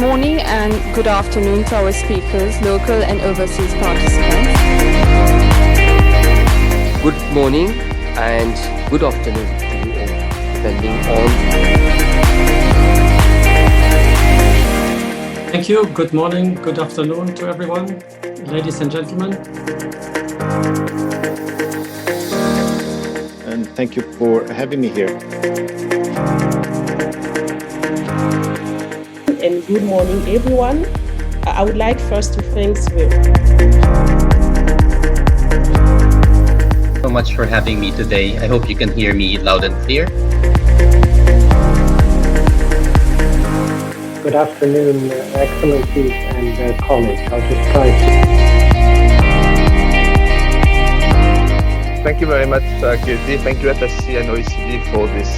morning and good afternoon to our speakers, local and overseas participants. Good morning and good afternoon to you all, depending on. Thank you. Good morning, good afternoon to everyone, ladies and gentlemen. And thank you for having me here. And good morning, everyone. I would like first to thank so much for having me today. I hope you can hear me loud and clear. Good afternoon, Excellencies and colleagues. I'll just try to... Thank you very much, Kirti. Thank you, RCE and OECD, for this